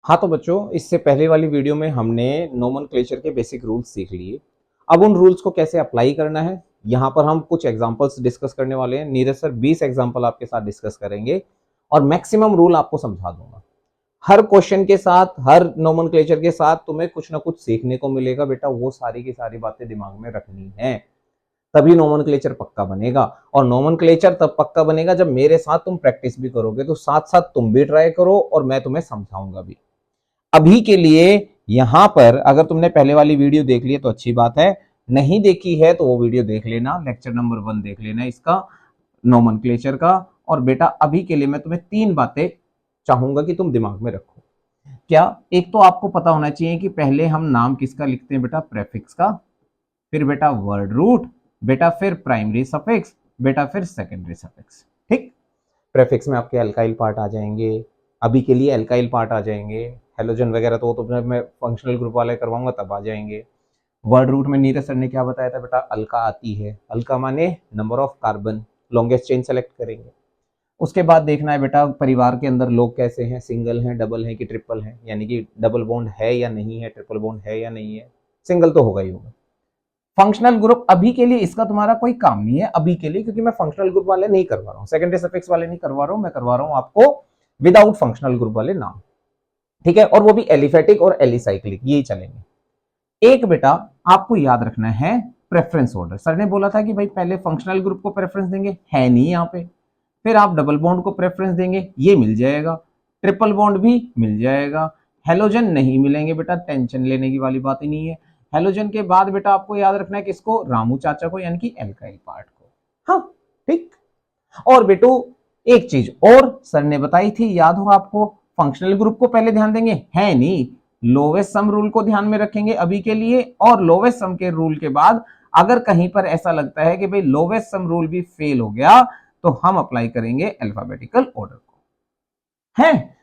हाँ तो बच्चों, इससे पहले वाली वीडियो में हमने नोमेनक्लेचर के बेसिक रूल्स सीख लिए। अब उन रूल्स को कैसे अप्लाई करना है, यहाँ पर हम कुछ एग्जांपल्स डिस्कस करने वाले हैं। नीरज सर 20 एग्जांपल आपके साथ डिस्कस करेंगे और मैक्सिमम रूल आपको समझा दूंगा। हर क्वेश्चन के साथ, हर नोमेनक्लेचर के साथ तुम्हें कुछ ना कुछ सीखने को मिलेगा बेटा। वो सारी की सारी बातें दिमाग में रखनी है, तभी नोमेनक्लेचर पक्का बनेगा। और नोमेनक्लेचर तब पक्का बनेगा जब मेरे साथ तुम प्रैक्टिस भी करोगे। तो साथ साथ तुम भी ट्राई करो और मैं तुम्हें समझाऊंगा भी। अभी के लिए यहां पर अगर तुमने पहले वाली वीडियो देख ली है तो अच्छी बात है, नहीं देखी है तो वो वीडियो देख लेना, लेक्चर नंबर 1 देख लेना इसका, नोमेनक्लेचर का। और बेटा अभी के लिए मैं तुम्हें 3 बातें चाहूंगा कि तुम दिमाग में रखो। क्या? एक तो आपको पता होना चाहिए कि पहले हम नाम किसका लिखते हैं बेटा, प्रेफिक्स का, फिर बेटा वर्ड रूट, बेटा फिर प्राइमरी सफिक्स, बेटा फिर सेकेंडरी सफिक्स। ठीक, प्रेफिक्स में आपके अल्काइल पार्ट आ जाएंगे, अभी के लिए अल्काइल पार्ट आ जाएंगे। हेलोजन वगैरह तो मैं फंक्शनल ग्रुप वाले करवाऊंगा तब आ जाएंगे। वर्ड रूट में नीरज सर ने क्या बताया था बेटा, अल्का आती है। अल्का माने number of carbon, longest chain select करेंगे। उसके बाद देखना है बेटा परिवार के अंदर लोग कैसे हैं, सिंगल हैं, डबल हैं कि ट्रिपल हैं, यानी कि डबल बॉन्ड है या नहीं है, ट्रिपल बॉन्ड है या नहीं है। सिंगल तो होगा ही होगा। फंक्शनल ग्रुप अभी के लिए इसका तुम्हारा कोई काम नहीं है अभी के लिए, क्योंकि मैं फंक्शनल ग्रुप वाले नहीं करवा रहा हूँ, सेकेंडरी सफिक्स वाले नहीं करवा रहा हूँ, मैं करवा रहा हूँ आपको विदाउट फंक्शनल ग्रुप वाले नाम। ठीक है, और वो भी एलिफेटिक और एलिसाइक्लिक, यही चलेंगे। एक बेटा आपको याद रखना है प्रेफरेंस ऑर्डर। सर ने बोला था कि भाई पहले फंक्शनल ग्रुप को प्रेफरेंस देंगे, है नहीं यहाँ पे। फिर आप डबल बॉन्ड को प्रेफरेंस देंगे, ये मिल जाएगा। ट्रिपल बॉन्ड भी मिल जाएगा। हेलोजन नहीं मिलेंगे बेटा, टेंशन लेने की वाली बात ही नहीं है। हेलोजन के बाद बेटा आपको याद रखना है किसको, रामू चाचा को, यानी कि एल्काइल पार्ट को। हाँ ठीक। और बेटू एक चीज और सर ने बताई थी, याद हो आपको, फंक्शनल ग्रुप को पहले ध्यान देंगे, है नहीं, लोवेस्ट सम रूल को ध्यान में रखेंगे अभी के लिए। और लोवेस्ट सम के रूल के बाद अगर कहीं पर ऐसा लगता है कि भाई लोवेस्ट सम रूल भी फेल हो गया तो हम अप्लाई करेंगे अल्फाबेटिकल ऑर्डर को, है।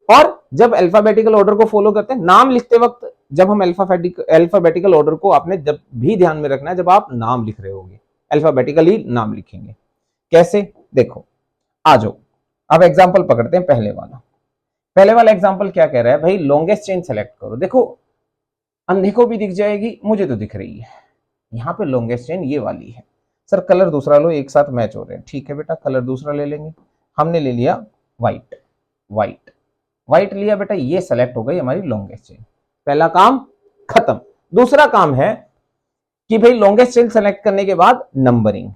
और जब अल्फाबेटिकल ऑर्डर को फॉलो करते हैं नाम लिखते वक्त, जब हम अल्फाबेटिकल ऑर्डर को आपने जब भी ध्यान में रखना है, जब आप नाम लिख रहे होगे अल्फाबेटिकली नाम लिखेंगे। कैसे? देखो, आ जाओ, अब एग्जांपल पकड़ते हैं। पहले वाला एग्जांपल क्या कह रहा है भाई, लॉन्गेस्ट चेन सेलेक्ट करो। देखो अंधे को भी दिख जाएगी, मुझे तो दिख रही है। यहाँ पे लॉन्गेस्ट चेन ये वाली है। सर कलर दूसरा लो, एक साथ मैच हो रहे हैं। ठीक है बेटा, कलर दूसरा ले लेंगे। हमने ले लिया व्हाइट। व्हाइट व्हाइट लिया बेटा, ये सेलेक्ट हो गई हमारी लॉन्गेस्ट चेन। पहला काम खत्म। दूसरा काम है कि भाई लॉन्गेस्ट चेन सेलेक्ट करने के बाद नंबरिंग,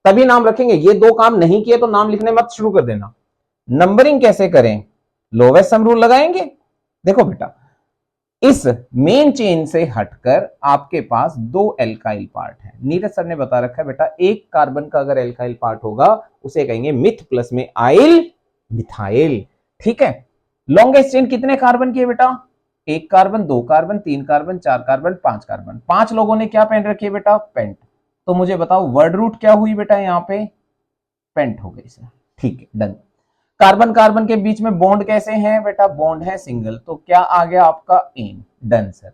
तभी नाम रखेंगे। ये 2 काम नहीं किए तो नाम लिखने मत शुरू कर देना। नंबरिंग कैसे करें, लोवेस्ट सम रूल लगाएंगे। देखो बेटा, इस मेन चेन से हटकर आपके पास 2 एल्काइल पार्ट है। नीरज सर ने बता रखा है बेटा, एक कार्बन का अगर एल्काइल पार्ट होगा उसे कहेंगे मिथ प्लस में आइल मिथाइल। ठीक है, लॉन्गेस्ट चेन कितने कार्बन की है बेटा, 1 carbon, 2 carbon, 3 carbon, 4 carbon, 5 carbon. 5 लोगों ने क्या पहन रखी है बेटा, पेंट। तो मुझे बताओ वर्ड रूट क्या हुई बेटा, यहां पे पेंट हो गई सर। ठीक है, डन। कार्बन कार्बन के बीच में बॉन्ड कैसे हैं बेटा, बॉन्ड है सिंगल, तो क्या आ गया आपका n. Done sir.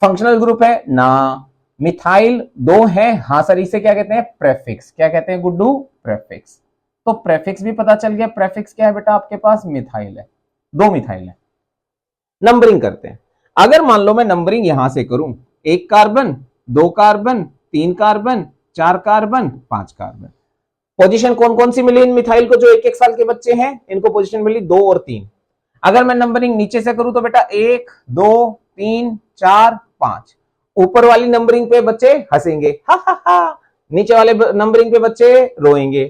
Functional group है ना, मिथाइल 2 है, हाँ सर, इसे क्या कहते हैं, प्रेफिक्स। क्या कहते हैं गुड्डू, प्रेफिक्स। तो प्रेफिक्स भी पता चल गया। प्रेफिक्स क्या है बेटा आपके पास, मिथाइल है, 2 मिथाइल है। नंबरिंग करते हैं। अगर मान लो मैं नंबरिंग यहां से करूं, 1 carbon, 2 carbon, 3 carbon, 4 carbon, 5 carbon. Position कौन कौन सी मिली इन मिथाइल को, जो 1-1 साल के बच्चे हैं, इनको पोजीशन मिली 2 और 3। अगर मैं नंबरिंग नीचे से करूं तो बेटा 1, 2, 3, 4, 5। ऊपर वाली नंबरिंग पे बच्चे हंसेंगे, हा हा हा। नीचे वाले नंबरिंग पे बच्चे रोएंगे,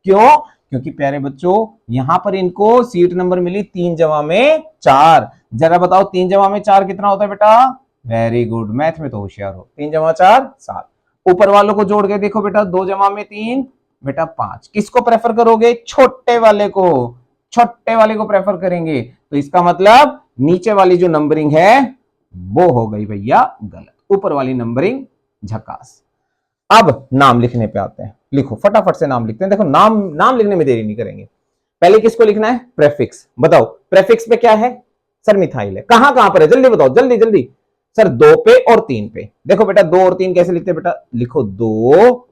क्यों? क्योंकि प्यारे बच्चों यहां पर इनको सीट नंबर मिली 3 जमा में 4। जरा बताओ 3 जमा में 4 कितना होता है बेटा, वेरी गुड, मैथ में तो होशियार हो। 3 जमा 4 7। ऊपर वालों को जोड़ के देखो बेटा, 2 जमा में 3 बेटा 5। किसको प्रेफर करोगे, छोटे वाले को, छोटे वाले को प्रेफर करेंगे। तो इसका मतलब नीचे वाली जो नंबरिंग है वो हो गई भैया गलत, ऊपर वाली नंबरिंग झकास। अब नाम लिखने पे आते हैं। लिखो फटाफट से नाम लिखते हैं। देखो नाम लिखने में देरी नहीं करेंगे। पहले किसको लिखना है, प्रेफिक्स। बताओ प्रेफिक्स पे क्या है, सर मिथाइल है। कहां कहां पर है, जल्दी बताओ, जल्दी जल्दी। सर 2 पे और 3 पे। देखो बेटा 2 और 3 कैसे लिखते हैं बेटा, लिखो 2,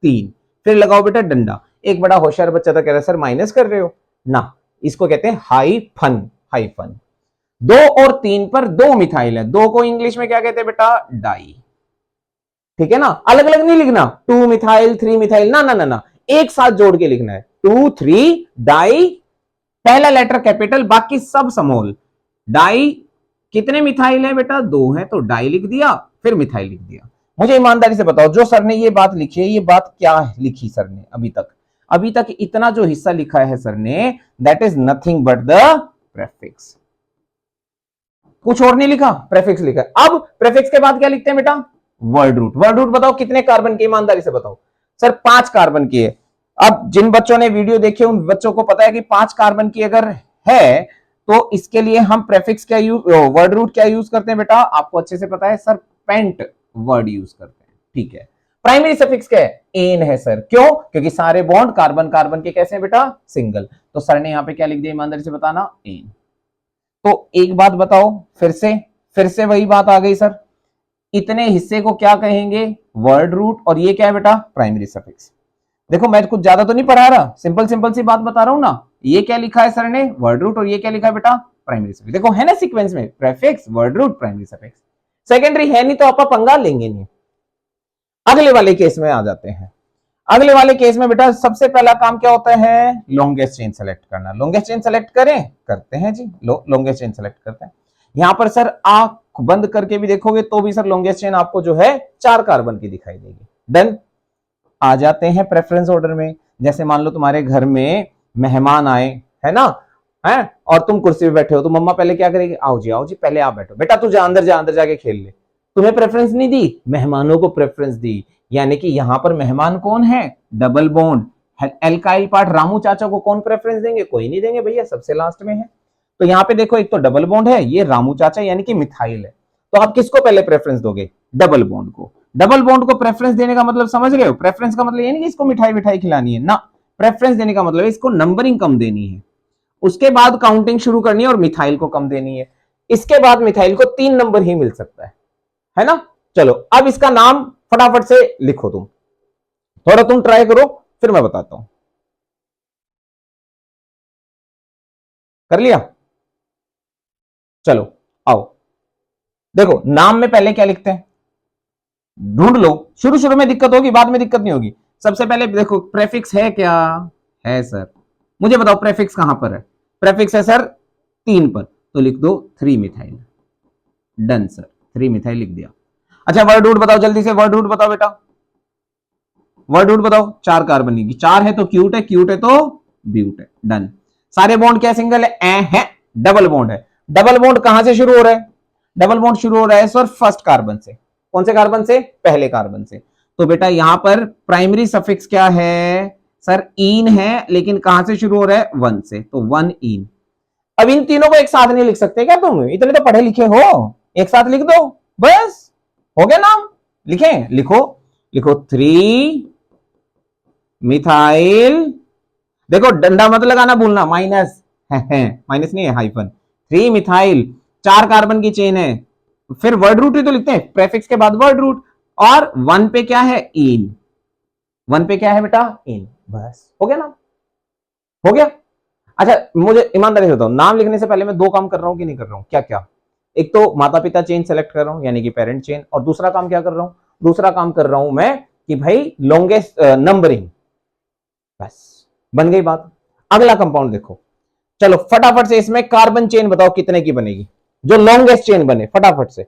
3। फिर लगाओ बेटा डंडा। एक बड़ा होशियार बच्चा था, कह रहा है सर माइनस कर रहे हो ना, इसको कहते हैं हाइफन। हाइफन 2 और 3 पर 2 मिथाइल है, 2 को इंग्लिश में क्या कहते हैं बेटा, डाई। ठीक है ना, अलग अलग नहीं लिखना 2 मिथाइल 3 मिथाइल, ना ना ना ना, एक साथ जोड़ के लिखना है 2 3 डाई, पहला लेटर कैपिटल बाकी सब स्मॉल। डाई कितने मिथाइल है बेटा, 2 है, तो डाई लिख दिया, फिर मिथाइल लिख दिया। मुझे ईमानदारी से बताओ, जो सर ने ये बात लिखी है, ये बात क्या लिखी सर ने अभी तक? अभी तक इतना जो हिस्सा लिखा है सर ने, that is nothing but the prefix, कुछ और नहीं लिखा, प्रेफिक्स लिखा। अब प्रेफिक्स के बाद क्या लिखते हैं बेटा, वर्ड रूट। वर्ड रूट बताओ कितने कार्बन की, ईमानदारी से बताओ सर। 5 कार्बन की है। अब जिन बच्चों ने वीडियो देखी उन बच्चों को पता है कि 5 कार्बन की अगर है तो इसके लिए हम प्रेफिक्स क्या यूज, वर्ड रूट क्या यूज करते हैं बेटा, आपको अच्छे से पता है सर, पेंट वर्ड यूज करते हैं। ठीक है, प्राइमरी सफिक्स क्या है, एन है सर। क्यों? क्योंकि सारे बॉन्ड कार्बन कार्बन के कैसे हैं बेटा, सिंगल। तो सर ने यहां पे क्या लिख दिया, ईमानदारी से बताना, एन। तो एक बात बताओ, फिर से वही बात आ गई सर, इतने हिस्से को क्या कहेंगे, वर्ड रूट, और ये क्या है बेटा, प्राइमरी सफिक्स। देखो मैं कुछ ज्यादा तो नहीं पढ़ा रहा, सिंपल सिंपल सी बात बता रहा हूं ना। ये क्या लिखा है सर ने, वर्ड रूट, और ये क्या लिखा है बेटा, प्राइमरी सफिक्स। देखो है ना सीक्वेंस में, prefix word root primary suffix. Secondary है नहीं तो आप पंगा लेंगे नहीं। अगले वाले केस में आ जाते हैं। अगले वाले केस में बेटा सबसे पहला काम क्या होता है, लॉन्गेस्ट चेन सेलेक्ट करना। लॉन्गेस्ट चेन सेलेक्ट करें, करते हैं जी, लॉन्गेस्ट चेन सेलेक्ट करते हैं। यहां पर सर आंख बंद करके भी देखोगे तो भी सर लॉन्गेस्ट चेन आपको जो है 4 कार्बन की दिखाई देगी। डन। आ जाते हैं प्रेफरेंस ऑर्डर में। जैसे मान लो तुम्हारे घर में मेहमान आए, है ना, है, और तुम कुर्सी पे बैठे हो, तो मम्मा पहले क्या करेगी, आओ जी पहले आप बैठो, बेटा तू जा अंदर जाके खेल ले। तुम्हें प्रेफरेंस नहीं दी, मेहमानों को प्रेफरेंस दी। यानी कि यहां पर मेहमान कौन है, double bond alkyl part. Ramu चाचा को कौन प्रेफरेंस देंगे, कोई नहीं देंगे भैया, सबसे लास्ट में है। तो यहाँ पे देखो एक तो डबल बॉन्ड है, ये रामू चाचा यानी कि मिथाइल है, तो आप किसको पहले प्रेफरेंस दोगे, डबल बॉन्ड को। डबल बॉन्ड को प्रेफरेंस देने का मतलब समझ गए हो, प्रेफरेंस का मतलब ये नहीं कि इसको मिठाई मिठाई खिलानी है ना, प्रेफरेंस देने का मतलब है इसको नंबरिंग कम देनी है, उसके बाद काउंटिंग शुरू करनी है और मिथाइल को कम देनी है। इसके बाद मिथाइल को 3 नंबर ही मिल सकता है ना। चलो अब इसका नाम फटाफट से लिखो, तुम थोड़ा तुम ट्राई करो, फिर मैं बताता हूं। कर लिया, चलो आओ। देखो नाम में पहले क्या लिखते हैं, ढूंढ लो। शुरू शुरू में दिक्कत होगी, बाद में दिक्कत नहीं होगी। सबसे पहले देखो प्रेफिक्स है क्या, है सर। मुझे बताओ प्रेफिक्स कहां पर है, प्रेफिक्स है सर 3 पर, तो लिख दो 3 मिथाइल। डन सर, 3 मिथाइल लिख दिया। अच्छा वर्ड रूट बताओ, जल्दी से वर्ड रूट बताओ बेटा, वर्ड रूट बताओ। 4 कार्बन की, 4 है तो क्यूट है, क्यूट है तो ब्यूट है। डन। सारे बॉन्ड क्या सिंगल है, डबल बॉन्ड है। डबल बॉन्ड कहां से शुरू हो रहा है, डबल बॉन्ड शुरू हो रहा है सर फर्स्ट कार्बन से। कौन से कार्बन से, पहले कार्बन से। तो बेटा यहां पर प्राइमरी सफिक्स क्या है सर, इन है, लेकिन कहां से शुरू हो रहा है, 1 से, तो 1 इन। अब इन तीनों को एक साथ नहीं लिख सकते क्या तुम, इतने तो पढ़े लिखे हो, एक साथ लिख दो बस, हो गया नाम। लिखे, लिखो, लिखो 3 मिथाइल। देखो डंडा मत लगाना भूलना, माइनस माइनस नहीं है, हाइफन। 3 मिथाइल, 4 कार्बन की चेन है, फिर वर्ड रूट ही तो लिखते हैं, प्रेफिक्स के बाद वर्ड रूट, और 1 पे क्या है, इन। 1 पे क्या है बेटा, इन। बस हो गया ना, हो गया। अच्छा मुझे ईमानदारी से बताओ, नाम लिखने से पहले मैं 2 काम कर रहा हूं कि नहीं कर रहा हूं, क्या क्या। एक तो माता पिता चेन सेलेक्ट कर रहा हूं यानी कि पेरेंट चेन, और दूसरा काम क्या कर रहा हूं, दूसरा काम कर रहा हूं मैं कि भाई लॉन्गेस्ट नंबरिंग। बस बन गई बात। अगला कंपाउंड देखो, चलो फटाफट से इसमें कार्बन चेन बताओ कितने की बनेगी, जो लॉन्गेस्ट चेन बने, फटाफट से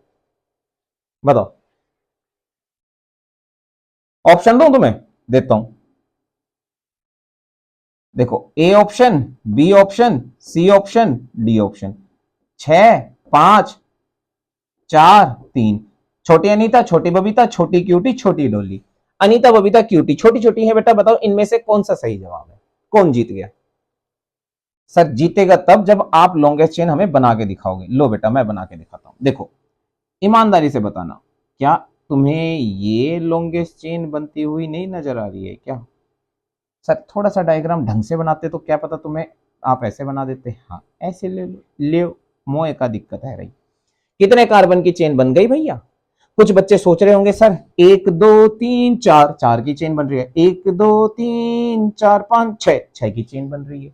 बताओ। ऑप्शन दो तुम्हें, देता हूं। देखो A option, B option, C option, D option. 6 5 4 3। छोटी अनीता, छोटी बबीता, छोटी क्यूटी, छोटी डोली। अनीता बबीता क्यूटी छोटी छोटी है बेटा, बताओ इनमें से कौन सा सही जवाब है, कौन जीत गया। सर जीतेगा तब जब आप लॉन्गेस्ट चेन हमें बना के दिखाओगे। लो बेटा मैं बना के दिखाता हूं, देखो ईमानदारी से बताना, क्या तुम्हें ये लॉन्गेस्ट चेन बनती हुई नहीं नजर आ रही है क्या। सर थोड़ा सा डायग्राम ढंग से बनाते तो क्या पता तुम्हें, आप ऐसे बना देते, हाँ ऐसे ले लो, ले मोए का दिक्कत है रही। कितने कार्बन की चेन बन गई भैया। कुछ बच्चे सोच रहे होंगे सर 1 2 3 4, 4 की चेन बन रही है, 1 2 3 4 5 6, 6 की चेन बन रही है।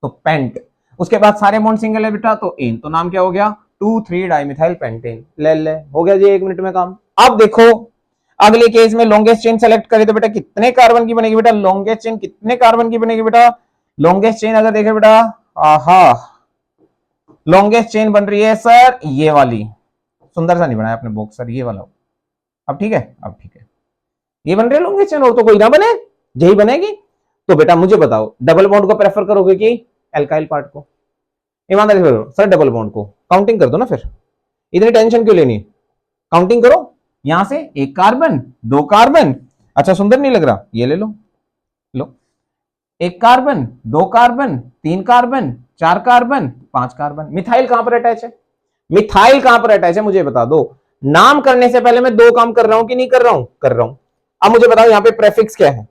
तो पेंट। उसके बाद सारे बॉन्ड सिंगल है बेटा, तो इन, तो नाम क्या हो गया, 2,3 डाइमिथाइल पेंटेन। ले हो गया जी 1 मिनट में काम। अब देखो अगले केस में लॉन्गेस्ट चेन सेलेक्ट करें तो बेटा कितने कार्बन की बनेगी बेटा, लॉन्गेस्ट चेन कितने कार्बन की बनेगी बेटा, लॉन्गेस्ट चेन अगर देखें बेटा, आहा, लॉन्गेस्ट चेन बन रही है सर ये वाली, सुंदर सा नहीं बनाया अपने बॉक्स सर, ये वाला। अब ठीक है, अब ठीक है, ये बन रही है लॉन्गेस्ट चेन, और तो कोई ना बने, यही बनेगी। तो बेटा मुझे बताओ डबल बॉन्ड को प्रेफर करोगे कि एल्काइल पार्ट को? ईमानदारी से सर डबल बॉन्ड को। काउंटिंग कर दो ना फिर, इतनी टेंशन क्यों लेनी, काउंटिंग करो। यहां से 1 कार्बन 2 कार्बन, अच्छा सुंदर नहीं लग रहा, ये ले लो, लो 1 carbon 2 carbon 3 carbon 4 carbon 5 carbon. Methyl कहां पर अटैच है, मिथाइल कहां पर अटैच है मुझे बता दो। नाम करने से पहले मैं 2 काम कर रहा हूं कि नहीं कर रहा हूं, कर रहा हूं। अब मुझे बताओ यहां पे प्रेफिक्स क्या है,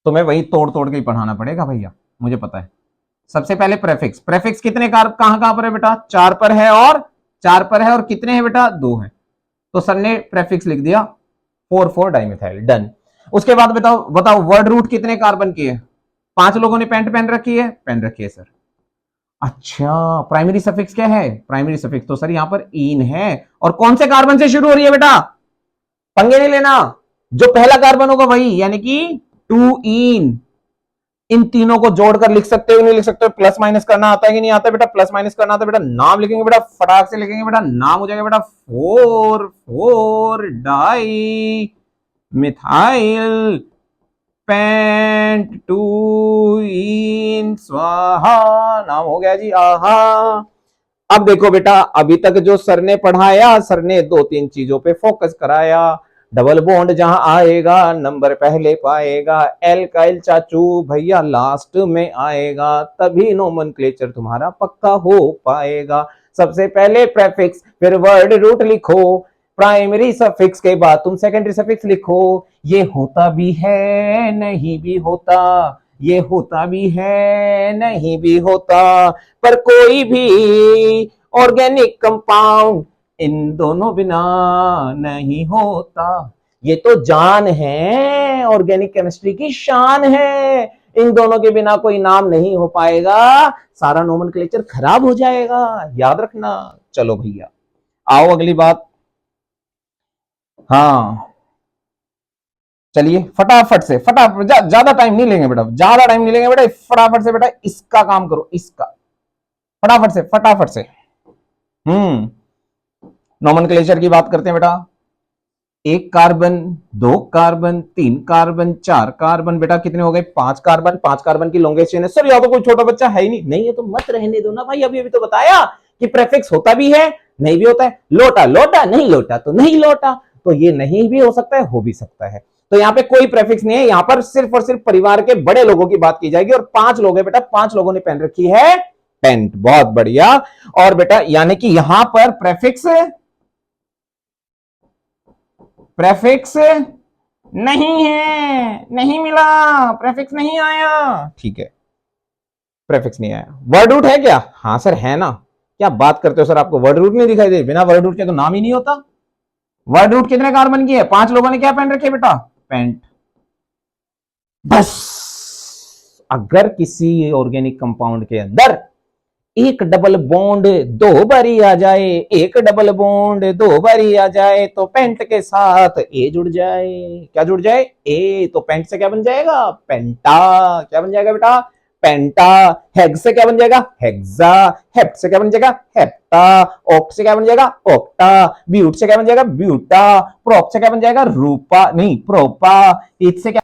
तो मैं वही तोड़ तोड़ के ही पढ़ाना पड़ेगा भैया, मुझे पता है। सबसे पहले प्रेफिक्स, प्रेफिक्स कितने कहां पर है बेटा, 4 पर है, और 4 पर है, और कितने हैं बेटा, 2 है, तो सर ने प्रेफिक्स लिख दिया 4,4 डाइमिथाइल, डन। उसके बाद बताओ बताओ वर्ड रूट कितने कार्बन की है, 5 लोगों ने पैंट पहन रखी है, पहन रखी है सर। अच्छा प्राइमरी सफिक्स क्या है, प्राइमरी सफिक्स तो सर यहां पर इन है, और कौन से कार्बन से शुरू हो रही है बेटा, पंगे नहीं लेना, जो पहला कार्बन होगा वही, यानी कि 2 इन। इन तीनों को जोड़कर लिख सकते हो नहीं लिख सकते हो, प्लस माइनस करना आता है कि नहीं आता है बेटा, प्लस माइनस करना आता है बेटा, नाम लिखेंगे बेटा, फटाक से लिखेंगे बेटा, नाम हो जाएगा बेटा 4,4 डाई मिथाइल पेंट 2 इन स्वाहा, नाम हो गया जी, आहा। अब देखो बेटा अभी तक जो सर ने पढ़ाया, सर ने 2-3 चीजों पे फोकस कराया। डबल बॉन्ड जहां आएगा नंबर पहले पाएगा, एल्काइल चाचू भैया लास्ट में आएगा, तभी नोमेनक्लेचर तुम्हारा पक्का हो पाएगा। सबसे पहले प्रेफिक्स फिर वर्ड रूट लिखो, प्राइमरी सफिक्स के बाद तुम सेकेंडरी सफिक्स लिखो। ये होता भी है नहीं भी होता, ये होता भी है नहीं भी होता, पर कोई भी ऑर्गेनिक कंपाउंड इन दोनों बिना नहीं होता। ये तो जान है, ऑर्गेनिक केमिस्ट्री की शान है, इन दोनों के बिना कोई नाम नहीं हो पाएगा, सारा नोमेनक्लेचर खराब हो जाएगा, याद रखना। चलो भैया आओ अगली बात, हाँ चलिए फटाफट से, फटाफट ज्यादा टाइम नहीं लेंगे बेटा, ज्यादा टाइम नहीं लेंगे बेटा, फटाफट से बेटा इसका काम करो, इसका फटाफट से फटाफट से। नोमेनक्लेचर की बात करते हैं बेटा, 1 कार्बन 2 कार्बन 3 कार्बन 4 कार्बन, बेटा कितने हो गए, 5 कार्बन। 5 कार्बन की लॉन्गेस्ट चेन है सर, या तो कोई छोटा बच्चा है ही नहीं, नहीं है तो मत रहने दो ना भाई, अभी अभी तो बताया कि प्रेफिक्स होता भी है नहीं भी होता है, लोटा लोटा नहीं लोटा तो नहीं लोटा, तो ये नहीं भी हो सकता है हो भी सकता है, तो यहाँ पे कोई प्रेफिक्स नहीं है, यहाँ पर सिर्फ और सिर्फ परिवार के बड़े लोगों की बात की जाएगी, और 5 लोग हैं बेटा, 5 लोगों ने पहन रखी है पेंट, बहुत बढ़िया। और बेटा यानी कि यहां पर प्रेफिक्स प्रेफिक्स नहीं है, नहीं मिला, प्रेफिक्स नहीं आया, ठीक है प्रेफिक्स नहीं आया। वर्ड रूट है क्या, हाँ सर है ना, क्या बात करते हो सर, आपको वर्ड रूट नहीं दिखाई दे, बिना वर्ड रूट के तो नाम ही नहीं होता। वर्ड रूट कितने कार्बन की है, 5 लोगों ने क्या पहन रखे बेटा, पेंट। बस अगर किसी ऑर्गेनिक कंपाउंड के अंदर एक डबल बॉन्ड 2 बारी आ जाए, एक डबल बॉन्ड 2 बारी आ जाए, तो पेंट के साथ ए जुड़ जाए, क्या जुड़ जाए, ए, तो पेंट से क्या बन जाएगा, पेंटा, क्या बन जाएगा बेटा, पेंटा। हेग से क्या बन जाएगा, हेक्सा। हेप्ट से क्या बन जाएगा, हेप्टा। ऑक्ट से क्या बन जाएगा, ऑक्टा। ब्यूट से क्या बन जाएगा, ब्यूटा। प्रोप से क्या बन जाएगा, रूपा नहीं प्रोपा। ईथ से क्या